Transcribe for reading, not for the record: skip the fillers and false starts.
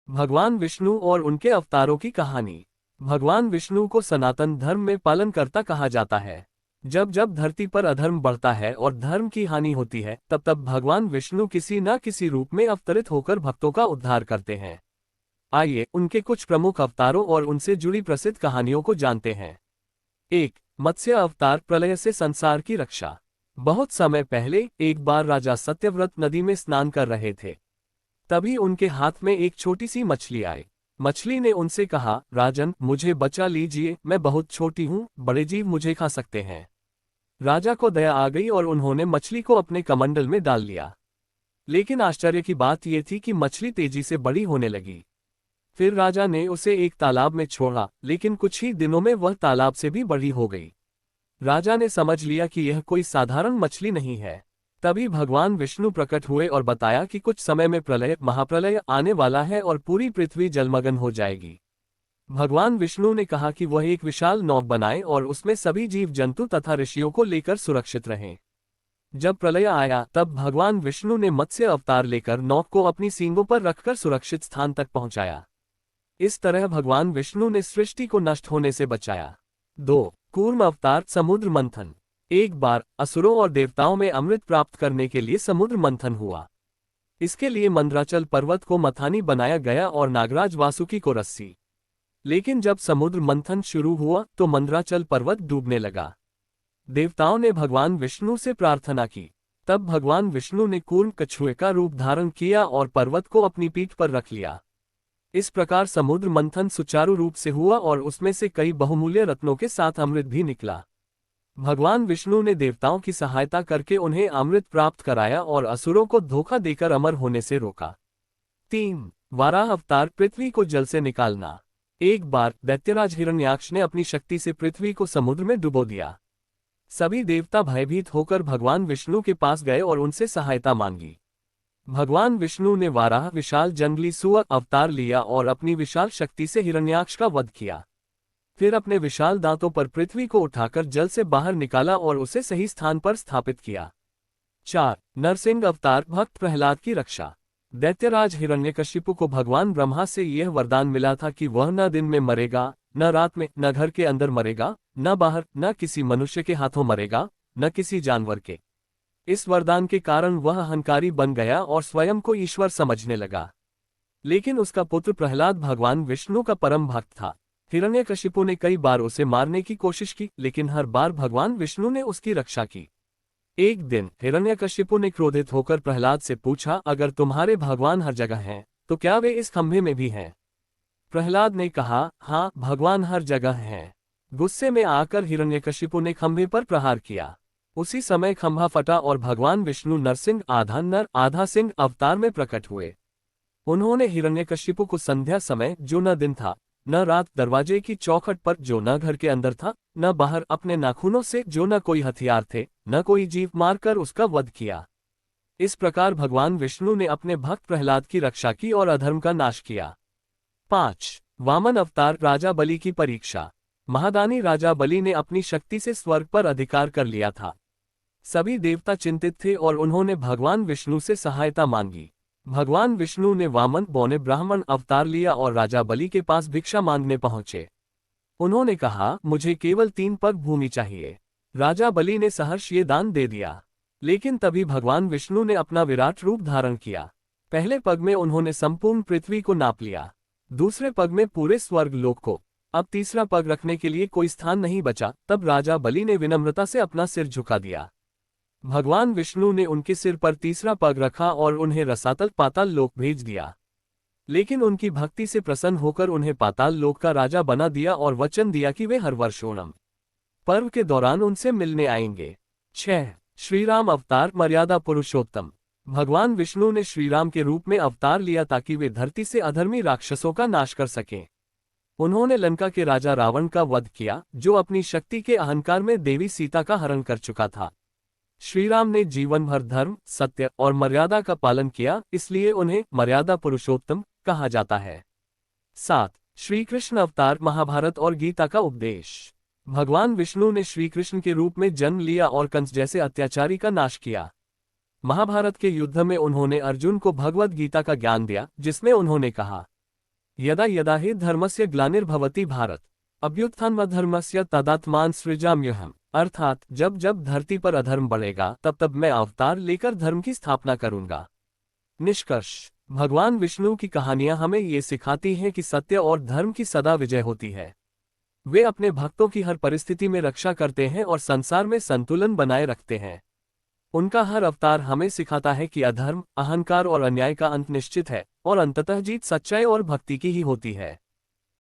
भगवान विष्णु और उनके अवतारों की कहानी। भगवान विष्णु को सनातन धर्म में पालनकर्ता कहा जाता है। जब जब धरती पर अधर्म बढ़ता है और धर्म की हानि होती है, तब तब भगवान विष्णु किसी न किसी रूप में अवतरित होकर भक्तों का उद्धार करते हैं। आइए उनके कुछ प्रमुख अवतारों और उनसे जुड़ी प्रसिद्ध कहानियों को जानते हैं। 1. मत्स्य अवतार, प्रलय से संसार की रक्षा। बहुत समय पहले एक बार राजा सत्यव्रत नदी में स्नान कर रहे थे। तभी उनके हाथ में एक छोटी सी मछली आई। मछली ने उनसे कहा, राजन, मुझे बचा लीजिए, मैं बहुत छोटी हूँ, बड़े जीव मुझे खा सकते हैं। राजा को दया आ गई और उन्होंने मछली को अपने कमंडल में डाल लिया। लेकिन आश्चर्य की बात यह थी कि मछली तेजी से बड़ी होने लगी। फिर राजा ने उसे एक तालाब में छोड़ा, लेकिन कुछ ही दिनों में वह तालाब से भी बड़ी हो गई। राजा ने समझ लिया कि यह कोई साधारण मछली नहीं है। तभी भगवान विष्णु प्रकट हुए और बताया कि कुछ समय में प्रलय, महाप्रलय आने वाला है और पूरी पृथ्वी जलमग्न हो जाएगी। भगवान विष्णु ने कहा कि वह एक विशाल नौका बनाए और उसमें सभी जीव जंतु तथा ऋषियों को लेकर सुरक्षित रहें। जब प्रलय आया तब भगवान विष्णु ने मत्स्य अवतार लेकर नौका को अपनी सींगों पर रखकर सुरक्षित स्थान तक पहुंचाया। इस तरह भगवान विष्णु ने सृष्टि को नष्ट होने से बचाया। 2. कूर्म अवतार, समुद्र मंथन। एक बार असुरों और देवताओं में अमृत प्राप्त करने के लिए समुद्र मंथन हुआ। इसके लिए मंदराचल पर्वत को मथानी बनाया गया और नागराज वासुकी को रस्सी। लेकिन जब समुद्र मंथन शुरू हुआ तो मंदराचल पर्वत डूबने लगा। देवताओं ने भगवान विष्णु से प्रार्थना की। तब भगवान विष्णु ने कूर्म कछुए का रूप धारण किया और पर्वत को अपनी पीठ पर रख लिया। इस प्रकार समुद्र मंथन सुचारू रूप से हुआ और उसमें से कई बहुमूल्य रत्नों के साथ अमृत भी निकला। भगवान विष्णु ने देवताओं की सहायता करके उन्हें अमृत प्राप्त कराया और असुरों को धोखा देकर अमर होने से रोका। 3. वाराह अवतार, पृथ्वी को जल से निकालना। एक बार दैत्यराज हिरण्याक्ष ने अपनी शक्ति से पृथ्वी को समुद्र में डुबो दिया। सभी देवता भयभीत होकर भगवान विष्णु के पास गए और उनसे सहायता मांगी। भगवान विष्णु ने वाराह, विशाल जंगली सुअर अवतार लिया और अपनी विशाल शक्ति से हिरण्याक्ष का वध किया। फिर अपने विशाल दांतों पर पृथ्वी को उठाकर जल से बाहर निकाला और उसे सही स्थान पर स्थापित किया। 4. नरसिंह अवतार, भक्त प्रहलाद की रक्षा। दैत्यराज हिरण्यकशिपु को भगवान ब्रह्मा से यह वरदान मिला था कि वह न दिन में मरेगा, न रात में, न घर के अंदर मरेगा, न बाहर, न किसी मनुष्य के हाथों मरेगा, न किसी जानवर के। इस वरदान के कारण वह अहंकारी बन गया और स्वयं को ईश्वर समझने लगा। लेकिन उसका पुत्र प्रहलाद भगवान विष्णु का परम भक्त था। हिरण्यकशिपु ने कई बार उसे मारने की कोशिश की, लेकिन हर बार भगवान विष्णु ने उसकी रक्षा की। एक दिन हिरण्यकशिपु ने क्रोधित होकर प्रहलाद से पूछा, अगर तुम्हारे भगवान हर जगह हैं, तो क्या वे इस खंभे में भी हैं? प्रहलाद ने कहा, हाँ, भगवान हर जगह हैं। गुस्से में आकर हिरण्यकशिपु ने खंभे पर प्रहार किया। उसी समय खंभा फटा और भगवान विष्णु नरसिंह, आधा नर आधा सिंह अवतार में प्रकट हुए। उन्होंने हिरण्यकशिपु को संध्या समय, जो न दिन था न रात, दरवाजे की चौखट पर, जो न घर के अंदर था न बाहर, अपने नाखूनों से, जो न कोई हथियार थे न कोई जीव, मारकर उसका वध किया। इस प्रकार भगवान विष्णु ने अपने भक्त प्रहलाद की रक्षा की और अधर्म का नाश किया। 5. वामन अवतार, राजा बलि की परीक्षा। महादानी राजा बलि ने अपनी शक्ति से स्वर्ग पर अधिकार कर लिया था। सभी देवता चिंतित थे और उन्होंने भगवान विष्णु से सहायता मांगी। भगवान विष्णु ने वामन बौने ब्राह्मण अवतार लिया और राजा बलि के पास भिक्षा मांगने पहुंचे। उन्होंने कहा, मुझे केवल 3 पग भूमि चाहिए। राजा बलि ने सहर्ष ये दान दे दिया। लेकिन तभी भगवान विष्णु ने अपना विराट रूप धारण किया। पहले पग में उन्होंने संपूर्ण पृथ्वी को नाप लिया, दूसरे पग में पूरे स्वर्ग लोक को। अब तीसरा पग रखने के लिए कोई स्थान नहीं बचा। तब राजा बलि ने विनम्रता से अपना सिर झुका दिया। भगवान विष्णु ने उनके सिर पर तीसरा पग रखा और उन्हें रसातल पाताल लोक भेज दिया। लेकिन उनकी भक्ति से प्रसन्न होकर उन्हें पाताल लोक का राजा बना दिया और वचन दिया कि वे हर वर्ष ओणम पर्व के दौरान उनसे मिलने आएंगे। 6. श्रीराम अवतार, मर्यादा पुरुषोत्तम। भगवान विष्णु ने श्रीराम के रूप में अवतार लिया ताकि वे धरती से अधर्मी राक्षसों का नाश कर सकें। उन्होंने लंका के राजा रावण का वध किया, जो अपनी शक्ति के अहंकार में देवी सीता का हरण कर चुका था। श्रीराम ने जीवन भर धर्म, सत्य और मर्यादा का पालन किया, इसलिए उन्हें मर्यादा पुरुषोत्तम कहा जाता है। 7. श्री कृष्ण अवतार, महाभारत और गीता का उपदेश। भगवान विष्णु ने श्री कृष्ण के रूप में जन्म लिया और कंस जैसे अत्याचारी का नाश किया। महाभारत के युद्ध में उन्होंने अर्जुन को भगवद गीता का ज्ञान दिया, जिसमें उन्होंने कहा, यदा यदा हि धर्मस्य ग्लानिर्भवति भारत अभ्युत्थानमधर्मस्य तदात्मान सृजाम्यहम्। अर्थात जब जब धरती पर अधर्म बढ़ेगा तब तब मैं अवतार लेकर धर्म की स्थापना करूंगा। निष्कर्ष, भगवान विष्णु की कहानियां हमें ये सिखाती हैं कि सत्य और धर्म की सदा विजय होती है। वे अपने भक्तों की हर परिस्थिति में रक्षा करते हैं और संसार में संतुलन बनाए रखते हैं। उनका हर अवतार हमें सिखाता है कि अधर्म, अहंकार और अन्याय का अंत निश्चित है और अंततः जीत सच्चाई और भक्ति की ही होती है।